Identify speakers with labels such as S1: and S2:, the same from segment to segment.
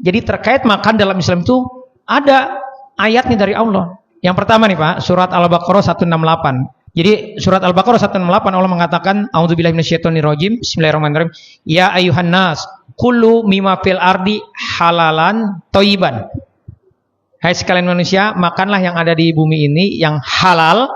S1: Jadi terkait makan dalam Islam itu ada ayatnya dari Allah. Yang pertama nih Pak, surat Al-Baqarah 168. Jadi surat Al-Baqarah 168 Allah mengatakan, A'udzubillahi minasyaitonirrajim. Bismillahirrahmanirrahim. Ya ayuhan nas, kulu mimma fil ardi halalan thayyiban. Hai sekalian manusia, makanlah yang ada di bumi ini yang halal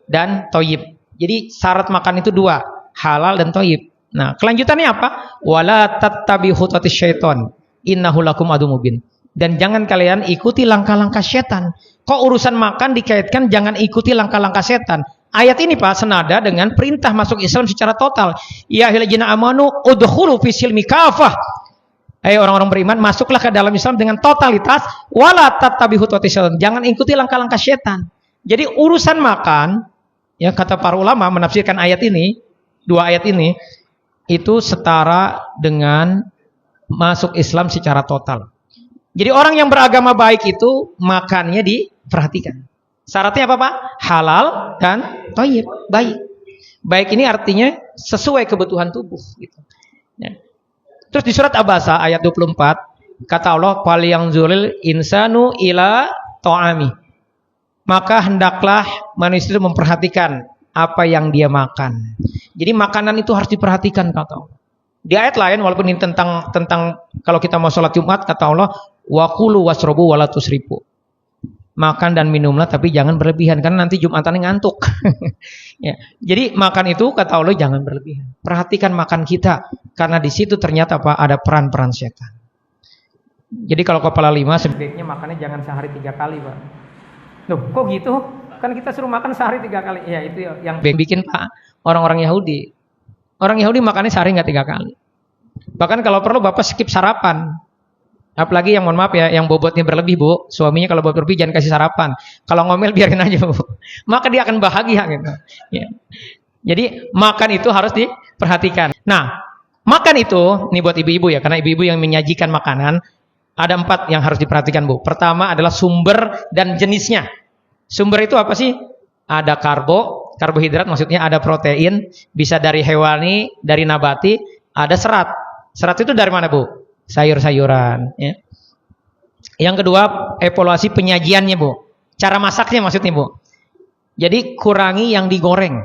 S1: dan thayyib. Jadi syarat makan itu dua, halal dan thayyib. Nah, kelanjutannya apa? Wala tattabi'u khutuwatis syaiton, innahu lakum aduwwun mubin. Dan jangan kalian ikuti langkah-langkah setan. Kok urusan makan dikaitkan jangan ikuti langkah-langkah setan? Ayat ini Pak senada dengan perintah masuk Islam secara total. Ya ayyuhallazina amanu udkhulu fis silmi kafah. Hai orang-orang beriman, masuklah ke dalam Islam dengan totalitas. Wala tattabi'u khutuwatis syaiton. Jangan ikuti langkah-langkah setan. Jadi urusan makan, ya kata para ulama menafsirkan ayat ini, dua ayat ini itu setara dengan masuk Islam secara total. Jadi orang yang beragama baik itu makannya diperhatikan. Syaratnya apa Pak? Halal dan thayyib, baik. Baik ini artinya sesuai kebutuhan tubuh gitu. Ya. Terus di surat Abasa ayat 24 kata Allah, "Fal yanzuril insanu ila ta'ami." Maka hendaklah manusia itu memperhatikan apa yang dia makan. Jadi makanan itu harus diperhatikan kata Allah. Di ayat lain walaupun ini tentang kalau kita mau sholat Jumat kata Allah, wa kulu wasrobu wala tusrifu. Makan dan minumlah tapi jangan berlebihan karena nanti Jumatannya ngantuk. Ya. Jadi makan itu kata Allah jangan berlebihan. Perhatikan makan kita karena di situ ternyata Pak ada peran-peran setan. Jadi kalau kepala 5 sebaiknya makannya jangan sehari 3 kali Pak. Loh kok gitu? Kan kita suruh makan sehari 3 kali. Ya itu yang bikin Pak orang-orang Yahudi. Orang Yahudi makannya sehari nggak 3 kali. Bahkan kalau perlu Bapak skip sarapan. Apalagi yang mohon maaf ya, yang bobotnya berlebih Bu. Suaminya kalau bobot berlebih jangan kasih sarapan. Kalau ngomel biarin aja Bu. Maka dia akan bahagia gitu. Ya. Jadi makan itu harus diperhatikan. Nah, makan itu, nih buat ibu-ibu ya. Karena ibu-ibu yang menyajikan makanan. Ada 4 yang harus diperhatikan Bu. Pertama adalah sumber dan jenisnya. Sumber itu apa sih? Ada karbohidrat maksudnya ada protein. Bisa dari hewani, dari nabati. Ada serat. Serat itu dari mana Bu? Sayur-sayuran ya. Yang kedua evaluasi penyajiannya Bu, cara masaknya maksudnya Bu. Jadi kurangi yang digoreng.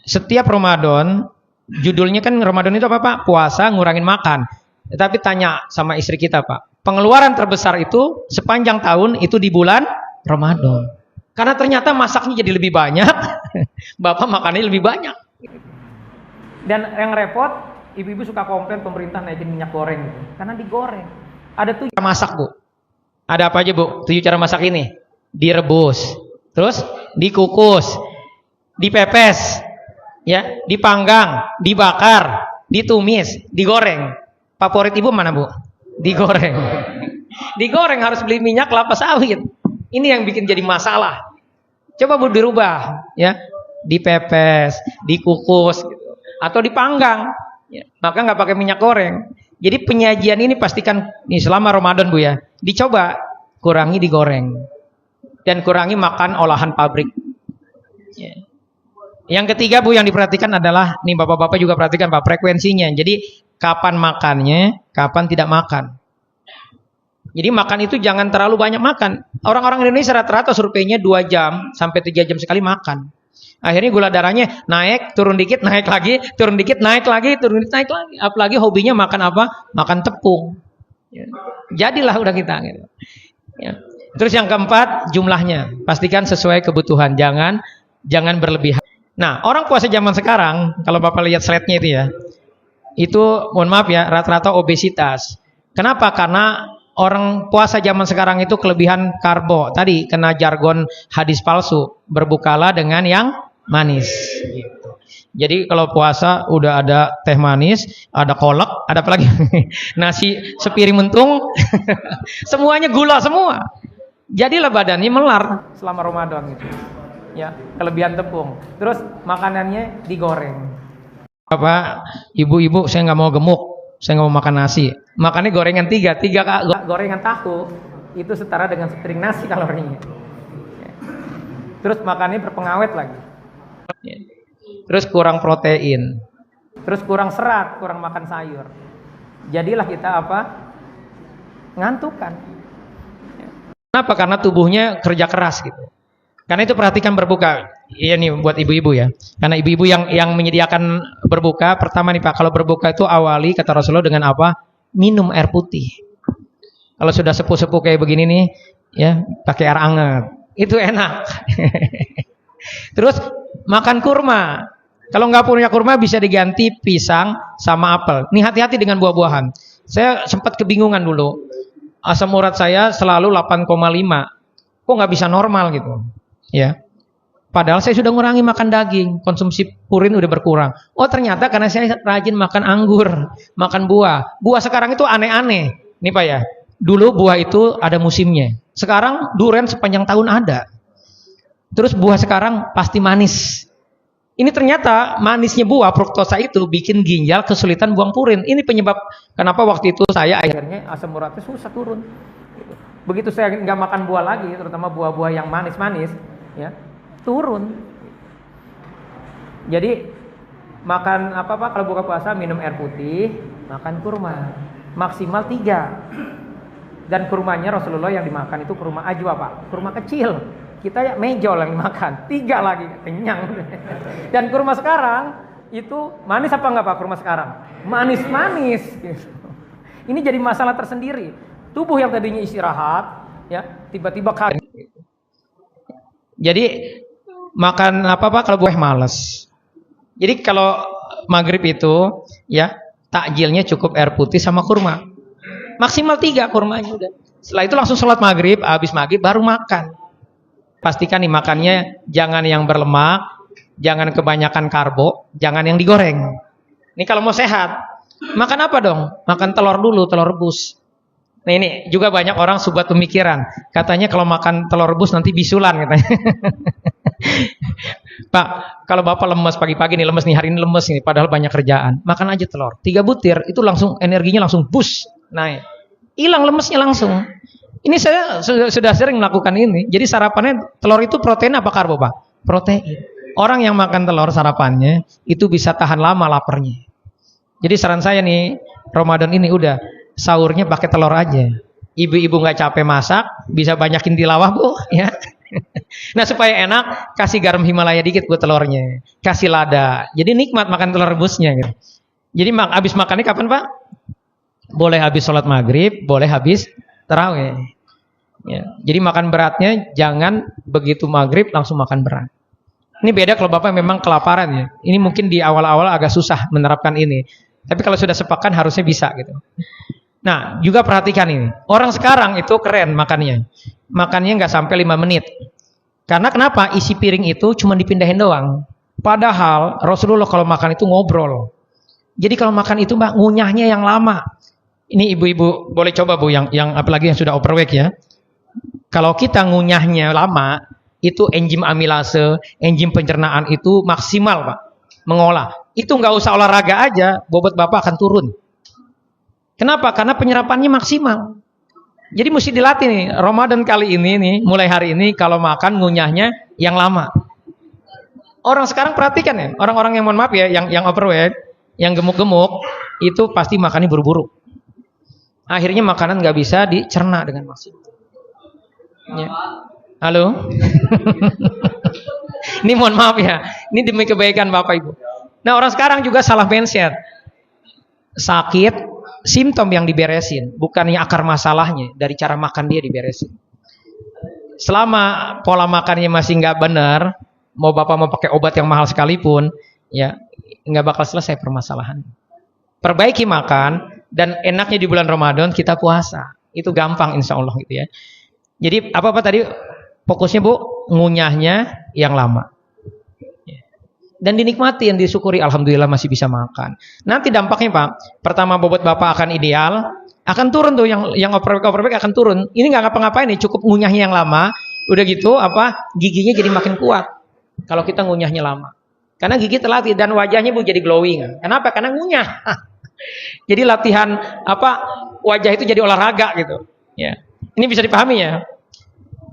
S1: Setiap Ramadan judulnya kan Ramadan itu apa Pak? Puasa ngurangin makan. Tetapi tanya sama istri kita Pak, pengeluaran terbesar itu sepanjang tahun itu di bulan Ramadan. Karena ternyata masaknya jadi lebih banyak, Bapak makannya lebih banyak. Dan yang repot ibu-ibu suka komplain pemerintah naikin minyak goreng gitu. Karena digoreng. Ada 7 cara masak Bu. Ada apa aja Bu? 7 cara masak ini. Direbus, terus dikukus, dipepes, ya, dipanggang, dibakar, ditumis, digoreng. Favorit Ibu mana Bu? Digoreng. Digoreng harus beli minyak kelapa sawit. Ini yang bikin jadi masalah. Coba Bu dirubah, ya. Dipepes, dikukus gitu. Atau dipanggang. Ya, maka nggak pakai minyak goreng. Jadi penyajian ini pastikan nih selama Ramadan Bu ya, dicoba kurangi digoreng dan kurangi makan olahan pabrik. Ya. Yang ketiga Bu yang diperhatikan adalah nih bapak-bapak juga perhatikan Pak frekuensinya. Jadi kapan makannya, kapan tidak makan. Jadi makan itu jangan terlalu banyak makan. Orang-orang Indonesia rata-rata surveinya 2 jam sampai 3 jam sekali makan. Akhirnya gula darahnya naik, turun dikit, naik lagi, turun dikit, naik lagi, turun dikit, naik lagi. Apalagi hobinya makan apa? Makan tepung. Ya. Jadilah udah kita. Gitu. Ya. Terus yang keempat, jumlahnya. Pastikan sesuai kebutuhan. Jangan berlebihan. Nah, orang puasa zaman sekarang, kalau Bapak lihat slide-nya itu ya, itu mohon maaf ya, rata-rata obesitas. Kenapa? Karena orang puasa zaman sekarang itu kelebihan karbo. Tadi kena jargon hadis palsu. Berbukalah dengan yang manis gitu. Jadi kalau puasa udah ada teh manis, ada kolak, ada apa lagi? Nasi sepiring mentung. Semuanya gula semua. Jadilah badannya melar selama Ramadan gitu. Ya, kelebihan tepung. Terus makanannya digoreng. Apa? Ibu-ibu saya nggak mau gemuk, saya nggak mau makan nasi. Makannya gorengan 3 gorengan tahu itu setara dengan sepiring nasi kalorinya. Terus makannya berpengawet lagi. Terus kurang protein. Terus kurang serat, kurang makan sayur. Jadilah kita apa? ngantuk kan. Kenapa? Karena tubuhnya kerja keras gitu. Karena itu perhatikan berbuka. Iya nih buat ibu-ibu ya. Karena ibu-ibu yang menyediakan berbuka, pertama nih Pak, kalau berbuka itu awali kata Rasulullah dengan apa? Minum air putih. Kalau sudah sepuh-sepuh kayak begini nih, ya pakai air hangat. Itu enak. Terus makan kurma. Kalau nggak punya kurma bisa diganti pisang sama apel. Nih hati-hati dengan buah-buahan. Saya sempat kebingungan dulu. Asam urat saya selalu 8,5. Kok nggak bisa normal gitu? Ya. Padahal saya sudah ngurangi makan daging, konsumsi purin udah berkurang. Oh ternyata karena saya rajin makan anggur, makan buah. Buah sekarang itu aneh-aneh. Nih Pak ya, dulu buah itu ada musimnya. Sekarang durian sepanjang tahun ada. Terus buah sekarang pasti manis. Ini ternyata manisnya buah, fruktosa itu bikin ginjal kesulitan buang purin. Ini penyebab kenapa waktu itu saya akhirnya asam uratnya susah turun. Begitu saya nggak makan buah lagi, terutama buah-buah yang manis-manis, ya turun. Jadi makan apa Pak? Kalau buka puasa minum air putih, makan kurma maksimal 3. Dan kurmanya Rasulullah yang dimakan itu kurma ajwa Pak, kurma kecil. Kita ya mejol yang dimakan, 3 lagi kenyang. Dan kurma sekarang itu manis apa enggak Pak? Kurma sekarang manis-manis. Ini jadi masalah tersendiri. Tubuh yang tadinya istirahat, ya tiba-tiba kaget. Jadi makan apa Pak kalau buah malas. Jadi kalau maghrib itu ya takjilnya cukup air putih sama kurma. Maksimal 3 kurmanya udah. Setelah itu langsung sholat maghrib, habis maghrib baru makan. Pastikan nih makannya jangan yang berlemak, jangan kebanyakan karbo, jangan yang digoreng. Ini kalau mau sehat, makan apa dong? Makan telur dulu, telur rebus. Nah ini juga banyak orang sobat pemikiran. Katanya kalau makan telur rebus nanti bisulan katanya. Pak, kalau Bapak lemes pagi-pagi nih, lemes nih, hari ini lemes nih, padahal banyak kerjaan. Makan aja telur. 3 butir, itu langsung energinya langsung bus. Naik. Hilang lemesnya langsung. Ini saya sudah sering melakukan ini. Jadi sarapannya telur itu protein apa karbo Pak? Protein. Orang yang makan telur sarapannya itu bisa tahan lama laparnya. Jadi saran saya nih, Ramadan ini udah sahurnya pakai telur aja. Ibu-ibu nggak capek masak, bisa banyakin tilawah Bu, ya. Nah supaya enak, kasih garam Himalaya dikit buat telurnya, kasih lada. Jadi nikmat makan telur rebusnya. Gitu. Jadi habis makannya kapan Pak? Boleh habis sholat maghrib, boleh habis tarawih. Ya. Jadi makan beratnya jangan begitu maghrib langsung makan berat. Ini beda kalau Bapak memang kelaparan ya. Ini mungkin di awal-awal agak susah menerapkan ini. Tapi kalau sudah sepakan harusnya bisa gitu. Nah, juga perhatikan ini. Orang sekarang itu keren makannya. Makannya nggak sampai 5 menit. Karena kenapa? Isi piring itu cuma dipindahin doang. Padahal Rasulullah kalau makan itu ngobrol. Jadi kalau makan itu Mbak ngunyahnya yang lama. Ini ibu-ibu boleh coba Bu yang apalagi yang sudah overweight ya. Kalau kita ngunyahnya lama, itu enzim amilase, enzim pencernaan itu maksimal Pak. Mengolah. Itu nggak usah olahraga aja, bobot Bapak akan turun. Kenapa? Karena penyerapannya maksimal. Jadi mesti dilatih nih. Ramadan kali ini nih, mulai hari ini kalau makan ngunyahnya yang lama. Orang sekarang perhatikan ya, orang-orang yang mohon maaf ya, yang overweight, yang gemuk-gemuk, itu pasti makannya buru-buru. Akhirnya makanan nggak bisa dicerna dengan maksimal. Ya. Halo. Ini mohon maaf ya, ini demi kebaikan Bapak Ibu. Nah orang sekarang juga salah mindset. Sakit. Simptom yang diberesin, bukannya akar masalahnya dari cara makan dia diberesin. Selama pola makannya masih nggak benar, mau Bapak mau pakai obat yang mahal sekalipun, ya nggak bakal selesai permasalahan. Perbaiki makan dan enaknya di bulan Ramadan kita puasa, itu gampang insya Allah gitu ya. Jadi apa tadi fokusnya Bu, ngunyahnya yang lama. Dan dinikmati, yang disyukuri, alhamdulillah masih bisa makan. Nanti dampaknya Pak, pertama bobot Bapak akan ideal, akan turun tuh yang overweight akan turun. Ini nggak ngapa-ngapain nih, cukup ngunyahnya yang lama, udah gitu giginya jadi makin kuat. Kalau kita ngunyahnya lama, karena gigi terlatih dan wajahnya Bu jadi glowing. Kenapa? Karena ngunyah. Jadi latihan wajah itu jadi olahraga gitu. Ya, ini bisa dipahami ya.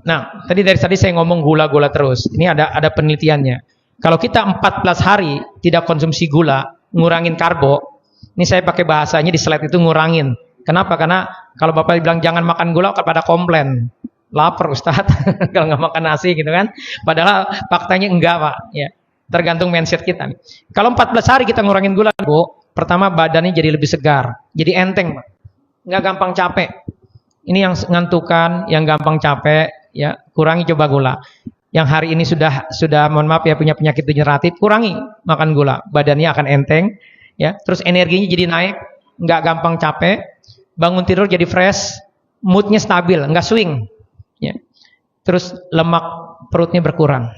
S1: Nah, tadi saya ngomong gula-gula terus. Ini ada penelitiannya. Kalau kita 14 hari tidak konsumsi gula, ngurangin karbo, ini saya pakai bahasanya di slide itu ngurangin. Kenapa? Karena kalau Bapak bilang jangan makan gula, pada komplain. Lapar Ustadz, kalau nggak makan nasi gitu kan. Padahal faktanya enggak Pak. Ya. Tergantung mindset kita. Kalau 14 hari kita ngurangin gula, Bu, pertama badannya jadi lebih segar. Jadi enteng Pak. Nggak gampang capek. Ini yang ngantukan, yang gampang capek, ya kurangi coba gula. Yang hari ini sudah mohon maaf ya punya penyakit degeneratif, kurangi makan gula. Badannya akan enteng, ya. Terus energinya jadi naik, nggak gampang capek. Bangun tidur jadi fresh, moodnya stabil, nggak swing. Ya. Terus lemak perutnya berkurang.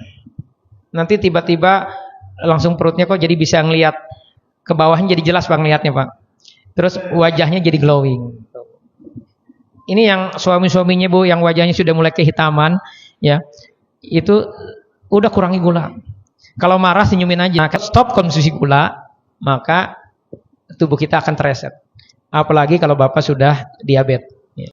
S1: Nanti tiba-tiba langsung perutnya kok jadi bisa ngelihat ke bawahnya, jadi jelas Pak ngelihatnya Pak. Terus wajahnya jadi glowing. Ini yang suami-suaminya Bu, yang wajahnya sudah mulai kehitaman, ya itu udah kurangi gula. Kalau marah senyumin aja. Stop konsumsi gula, maka tubuh kita akan tereset. Apalagi kalau Bapak sudah diabetes.